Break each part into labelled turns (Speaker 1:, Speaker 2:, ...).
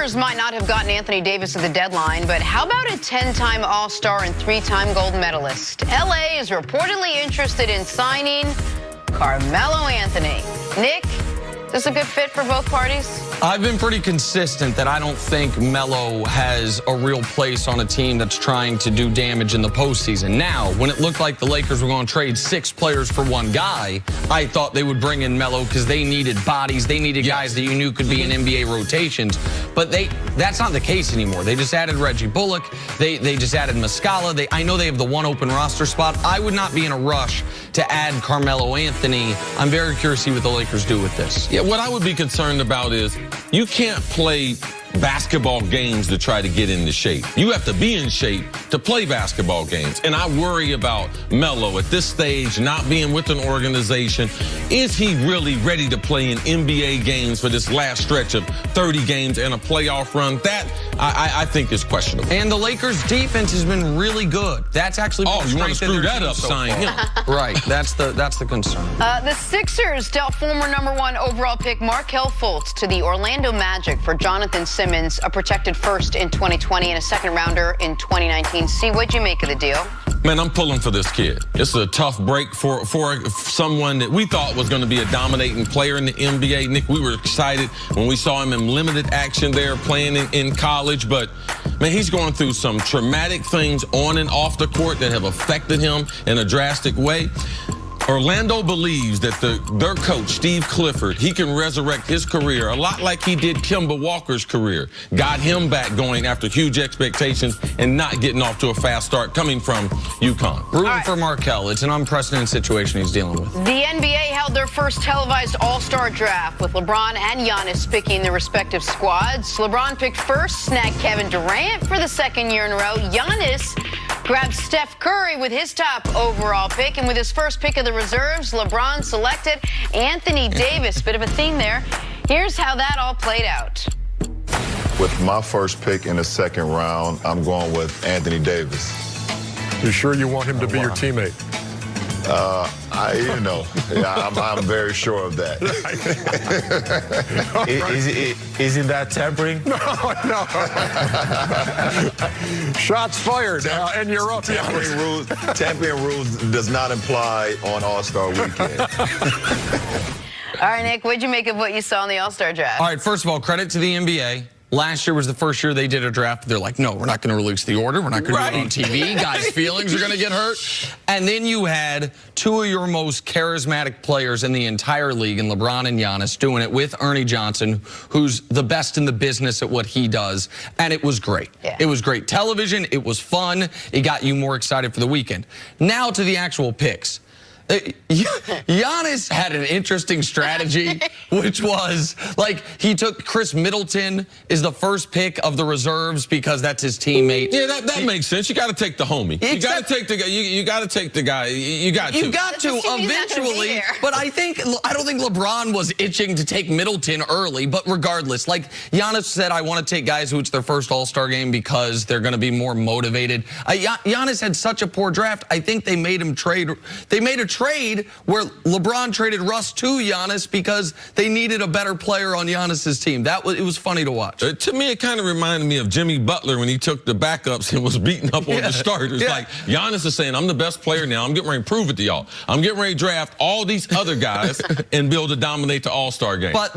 Speaker 1: Lakers might not have gotten Anthony Davis at the deadline, but how about a 10-time All-Star and 3-time gold medalist? LA is reportedly interested in signing Carmelo Anthony. Nick, is this a good fit for both parties?
Speaker 2: I've been pretty consistent that I don't think Melo has a real place on a team that's trying to do damage in the postseason. Now, when it looked like the Lakers were going to trade 6 players for one guy, I thought they would bring in Melo because they needed bodies. They needed guys that you knew could be in NBA rotations. But that's not the case anymore. They just added Reggie Bullock. They just added Muscala. I know they have the one open roster spot. I would not be in a rush to add Carmelo Anthony. I'm very curious to see what the Lakers do with this.
Speaker 3: Yeah, what I would be concerned about is you can't play basketball games to try to get into shape. You have to be in shape to play basketball games. And I worry about Melo at this stage not being with an organization. Is he really ready to play in NBA games for this last stretch of 30 games and a playoff run? That I think is questionable.
Speaker 2: And the Lakers' defense has been really good. That's actually been
Speaker 3: you want to screw that up, sign him.
Speaker 2: Right, that's the concern.
Speaker 1: The Sixers dealt former #1 overall pick Markelle Fultz to the Orlando Magic for Jonathan Simmons, a protected first in 2020 and a second rounder in 2019. See, what'd you make of the deal?
Speaker 3: Man, I'm pulling for this kid. It's a tough break for someone that we thought was going to be a dominating player in the NBA. Nick, we were excited when we saw him in limited action there playing in college. But, man, he's going through some traumatic things on and off the court that have affected him in a drastic way. Orlando believes that their coach, Steve Clifford, he can resurrect his career a lot like he did Kemba Walker's career. Got him back going after huge expectations and not getting off to a fast start coming from UConn.
Speaker 2: Rooting for Markelle. It's an unprecedented situation he's dealing with.
Speaker 1: The NBA held their first televised All-Star draft with LeBron and Giannis picking their respective squads. LeBron picked first, snagged Kevin Durant for the second year in a row. Giannis grabbed Steph Curry with his top overall pick, and with his first pick of the reserves, LeBron selected Anthony Davis. Bit of a theme there. Here's how that all played out.
Speaker 4: With my first pick in the second round, I'm going with Anthony Davis.
Speaker 5: You sure you want him to be your teammate?
Speaker 4: I'm very sure of that.
Speaker 6: Isn't that tampering?
Speaker 5: No. Shots fired, and you're up.
Speaker 4: Tampering rules does not apply on All-Star Weekend.
Speaker 1: All right, Nick, what'd you make of what you saw in the All-Star draft?
Speaker 2: All right, first of all, credit to the NBA. Last year was the first year they did a draft. They're like, no, we're not going to release the order. We're not going to do it on TV. Guys' feelings are going to get hurt. And then you had 2 of your most charismatic players in the entire league, in LeBron and Giannis, doing it with Ernie Johnson, who's the best in the business at what he does. And it was great. Yeah. It was great television. It was fun. It got you more excited for the weekend. Now to the actual picks. Giannis had an interesting strategy, which was like he took Chris Middleton is the first pick of the reserves because that's his teammate.
Speaker 3: Yeah, that makes sense. You got to take the homie. You got to take the guy. You got to take the guy. You got to
Speaker 2: eventually. But I don't think LeBron was itching to take Middleton early. But regardless, like Giannis said, I want to take guys who it's their first All-Star game because they're going to be more motivated. Giannis had such a poor draft. I think they made him trade. They made a trade where LeBron traded Russ to Giannis because they needed a better player on Giannis's team. It was funny to watch.
Speaker 3: To me, it kind of reminded me of Jimmy Butler when he took the backups and was beating up on the starters. Like Giannis is saying, I'm the best player now. I'm getting ready to prove it to y'all. I'm getting ready to draft all these other guys and be able to dominate the All-Star game.
Speaker 2: But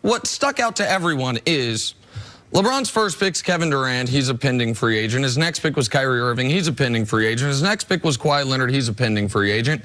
Speaker 2: what stuck out to everyone is LeBron's first pick's Kevin Durant. He's a pending free agent. His next pick was Kyrie Irving. He's a pending free agent. His next pick was Kawhi Leonard. He's a pending free agent.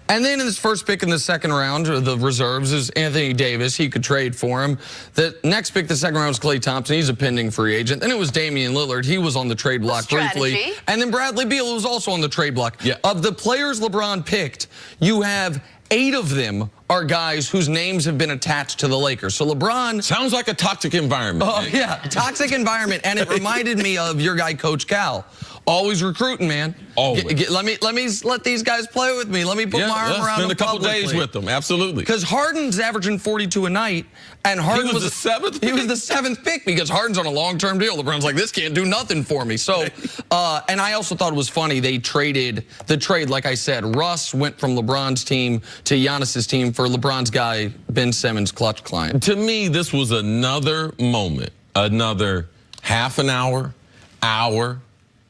Speaker 2: And then in his first pick in the second round, the reserves, is Anthony Davis. He could trade for him. The next pick, the second round, was Klay Thompson. He's a pending free agent. Then it was Damian Lillard. He was on the trade block briefly. And then Bradley Beal was also on the trade block. Yeah. Of the players LeBron picked, you have 8 of them are guys whose names have been attached to the Lakers. So LeBron...
Speaker 3: Sounds like a toxic environment.
Speaker 2: Oh, yeah, toxic environment. And it reminded me of your guy, Coach Cal. Always recruiting, man.
Speaker 3: Always.
Speaker 2: Let these guys play with me. Let me put my arm around them.
Speaker 3: Spend a couple days with them. Absolutely.
Speaker 2: Because Harden's averaging 42 a night, and Harden
Speaker 3: was the 7th pick?
Speaker 2: He was the 7th pick because Harden's on a long-term deal. LeBron's like, this can't do nothing for me. So, and I also thought it was funny. They traded the trade, like I said. Russ went from LeBron's team to Giannis's team for LeBron's guy, Ben Simmons, clutch client.
Speaker 3: To me, this was another moment another half an hour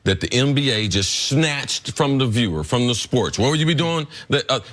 Speaker 3: that the NBA just snatched from the viewer, from the sports. What would you be doing?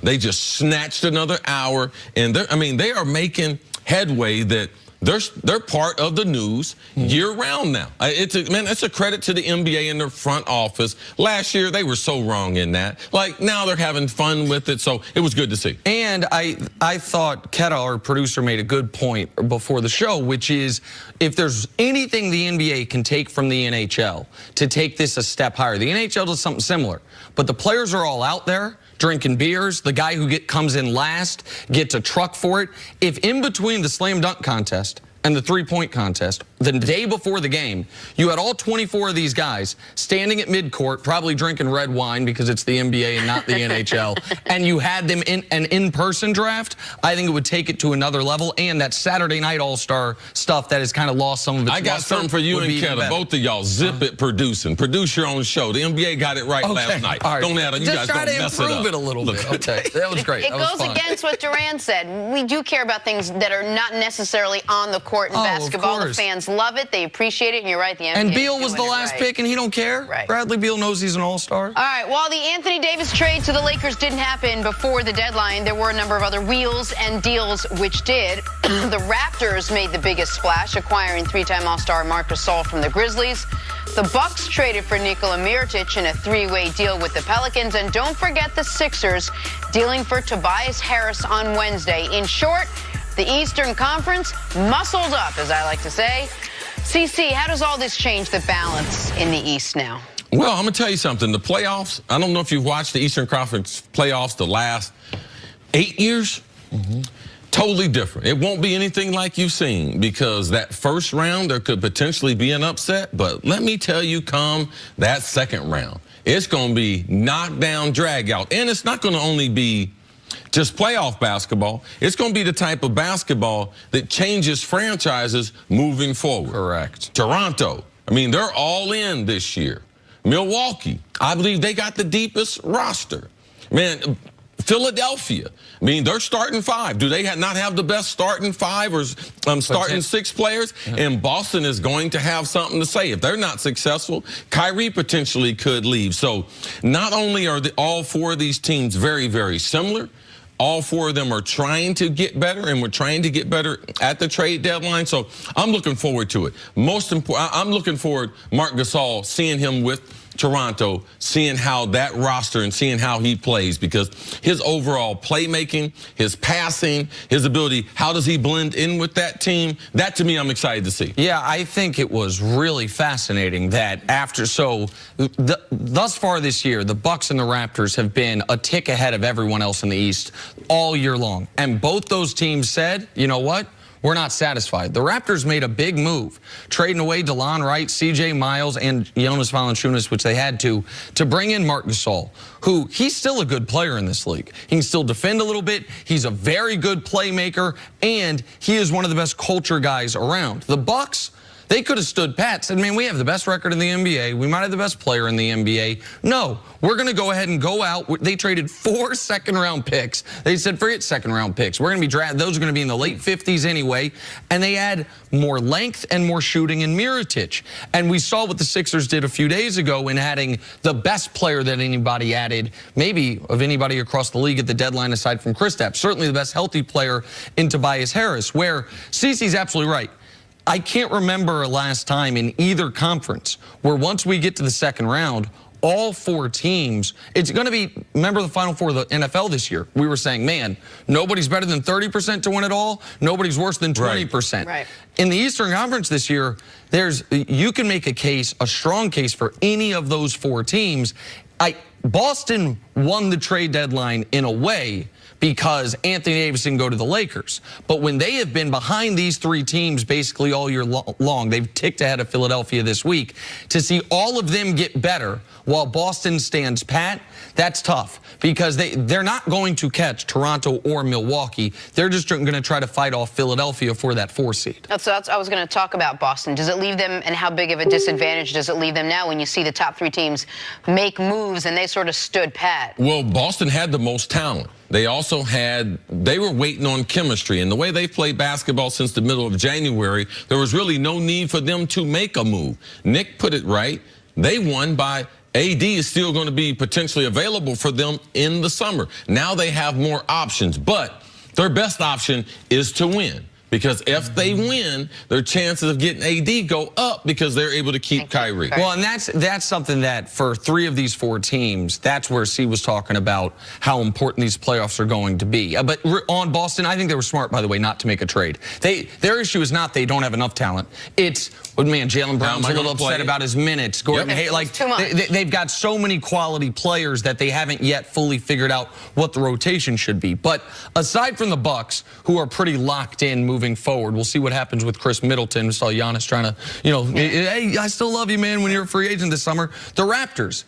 Speaker 3: They just snatched another hour, and they are making headway that they're part of the news year-round now. It's a credit to the NBA and their front office. Last year, they were so wrong in that. Like, now they're having fun with it, so it was good to see.
Speaker 2: And I thought Keta, our producer, made a good point before the show, which is if there's anything the NBA can take from the NHL to take this a step higher, the NHL does something similar, but the players are all out there drinking beers. The guy who comes in last gets a truck for it. If in between the slam dunk contest and the three-point contest, the day before the game, you had all 24 of these guys standing at midcourt, probably drinking red wine because it's the NBA and not the NHL, and you had them in an in-person draft, I think it would take it to another level. And that Saturday night All-Star stuff that has kind of lost some of its
Speaker 3: I got something for you and Keta, both of y'all. Zip it producing. Produce your own show. The NBA got it right last night.
Speaker 2: All right.
Speaker 3: Don't add it. You guys don't mess it up.
Speaker 2: Just try to improve it a little bit. Okay, that was great.
Speaker 1: It goes against what Durant said. We do care about things that are not necessarily on the court in basketball. The fans love it. They appreciate it. And you're right. The NBA
Speaker 2: and Beal was the last pick, and he don't care.
Speaker 1: Right.
Speaker 2: Bradley Beal knows he's an all-star.
Speaker 1: All right. While the Anthony Davis trade to the Lakers didn't happen before the deadline, there were a number of other wheels and deals which did. The Raptors made the biggest splash, acquiring three-time All-Star Marc Gasol from the Grizzlies. The Bucks traded for Nikola Mirotic in a three-way deal with the Pelicans. And don't forget the Sixers dealing for Tobias Harris on Wednesday. In short, the Eastern Conference muscled up, as I like to say. CC, how does all this change the balance in the East now?
Speaker 3: Well, I'm going to tell you something. The playoffs, I don't know if you've watched the Eastern Conference playoffs the last 8 years. Totally different. It won't be anything like you've seen because that first round, there could potentially be an upset. But let me tell you, come that second round, it's going to be knockdown, drag out. And it's not going to only be just playoff basketball. It's going to be the type of basketball that changes franchises moving forward.
Speaker 2: Correct.
Speaker 3: Toronto, they're all in this year. Milwaukee, I believe they got the deepest roster. Man, Philadelphia, they're starting five. Do they not have the best starting five or starting six players? And Boston is going to have something to say. If they're not successful, Kyrie potentially could leave. So not only are all four of these teams very, very similar, all four of them are trying to get better, and we're trying to get better at the trade deadline. So I'm looking forward to it. Most important, I'm looking forward, Marc Gasol, seeing him with Toronto, seeing how that roster and seeing how he plays, because his overall playmaking, his passing, his ability, how does he blend in with that team? That, to me, I'm excited to see.
Speaker 2: Yeah, I think it was really fascinating that thus far this year, the Bucks and the Raptors have been a tick ahead of everyone else in the East all year long. And both those teams said, you know what? We're not satisfied. The Raptors made a big move, trading away DeLon Wright, C.J. Miles, and Jonas Valanciunas, which they had to bring in Marc Gasol, who he's still a good player in this league. He can still defend a little bit. He's a very good playmaker, and he is one of the best culture guys around. The Bucks, they could have stood pat, said, man, we have the best record in the NBA. We might have the best player in the NBA. No, we're going to go ahead and go out. They traded 4 second-round picks. They said, forget second-round picks. We're going to be drafted. Those are going to be in the late 50s anyway. And they add more length and more shooting in Mirotic. And we saw what the Sixers did a few days ago in adding the best player that anybody added, maybe of anybody across the league at the deadline aside from Kristaps. Certainly the best healthy player in Tobias Harris, where CeCe's absolutely right. I can't remember a last time in either conference where once we get to the second round, all four teams, it's going to be, remember the Final Four of the NFL this year. We were saying, man, nobody's better than 30% to win it all. Nobody's worse than 20%.
Speaker 1: Right.
Speaker 2: In the Eastern Conference this year, you can make a case, a strong case for any of those four teams. Boston won the trade deadline in a way because Anthony Davis didn't go to the Lakers. But when they have been behind these three teams basically all year long, they've ticked ahead of Philadelphia this week, to see all of them get better while Boston stands pat, that's tough because they're not going to catch Toronto or Milwaukee. They're just going to try to fight off Philadelphia for that 4 seed.
Speaker 1: I was going to talk about Boston. Does it leave them, and how big of a disadvantage does it leave them now when you see the top three teams make moves and they sort of stood pat?
Speaker 3: Well, Boston had the most talent. they also they were waiting on chemistry. And the way they've played basketball since the middle of January, there was really no need for them to make a move. Nick put it right. They won by AD is still going to be potentially available for them in the summer. Now they have more options, but their best option is to win. Because if they win, their chances of getting AD go up because they're able to keep Kyrie.
Speaker 2: Well, and that's something that for 3 of these 4 teams, that's where C was talking about how important these playoffs are going to be. But on Boston, I think they were smart, by the way, not to make a trade. Their issue is not they don't have enough talent. It's, well, man, Jaylen Brown's a little upset about his minutes. Gordon, they've got so many quality players that they haven't yet fully figured out what the rotation should be. But aside from the Bucks, who are pretty locked in moving forward, we'll see what happens with Chris Middleton. We saw Giannis trying to, hey, I still love you, man, when you're a free agent this summer. The Raptors,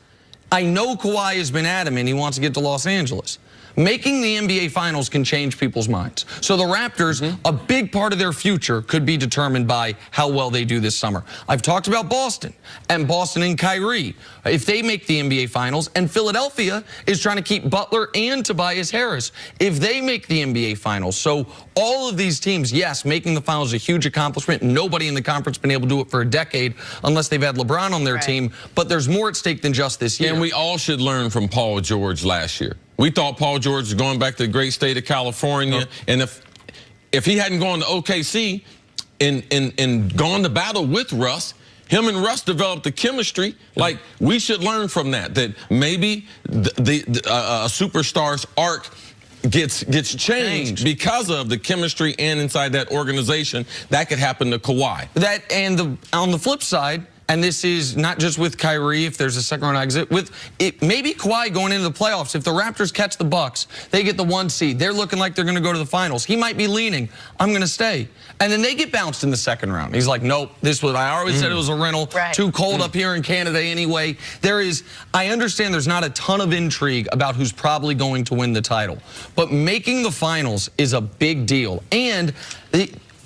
Speaker 2: I know Kawhi has been adamant he wants to get to Los Angeles. Making the NBA Finals can change people's minds. So the Raptors, a big part of their future could be determined by how well they do this summer. I've talked about Boston and Kyrie. If they make the NBA Finals, and Philadelphia is trying to keep Butler and Tobias Harris, if they make the NBA Finals. So all of these teams, yes, making the finals is a huge accomplishment. Nobody in the conference been able to do it for a decade unless they've had LeBron on their team. But there's more at stake than just this year.
Speaker 3: And we all should learn from Paul George last year. We thought Paul George was going back to the great state of California. And if he hadn't gone to OKC and gone to battle with Russ, him and Russ developed the chemistry. Like, we should learn from that maybe a superstar's arc gets changed because of the chemistry and inside that organization. That could happen to Kawhi.
Speaker 2: On the flip side, and this is not just with Kyrie, if there's a second-round exit, maybe Kawhi going into the playoffs. If the Raptors catch the Bucks, they get the 1 seed. They're looking like they're going to go to the finals. He might be leaning, I'm going to stay. And then they get bounced in the second round. He's like, nope, I always said it was a rental. Too cold up here in Canada anyway. I understand there's not a ton of intrigue about who's probably going to win the title. But making the finals is a big deal. And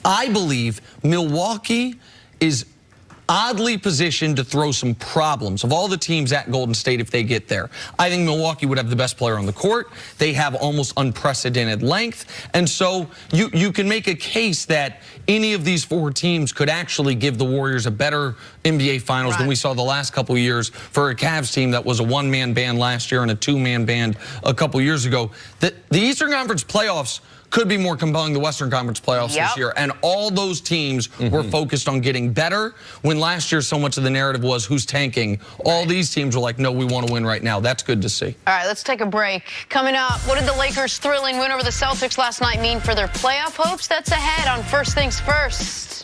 Speaker 2: I believe Milwaukee is oddly positioned to throw some problems of all the teams at Golden State if they get there. I think Milwaukee would have the best player on the court. They have almost unprecedented length. And so you can make a case that any of these 4 teams could actually give the Warriors a better NBA Finals than we saw the last couple of years for a Cavs team that was a 1-man band last year and a 2-man band a couple years ago. The Eastern Conference playoffs could be more compelling the Western Conference playoffs this year. And all those teams were focused on getting better when last year so much of the narrative was who's tanking. All these teams were like, no, we want to win right now. That's good to see.
Speaker 1: All right, let's take a break. Coming up, what did the Lakers' thrilling win over the Celtics last night mean for their playoff hopes? That's ahead on First Things First.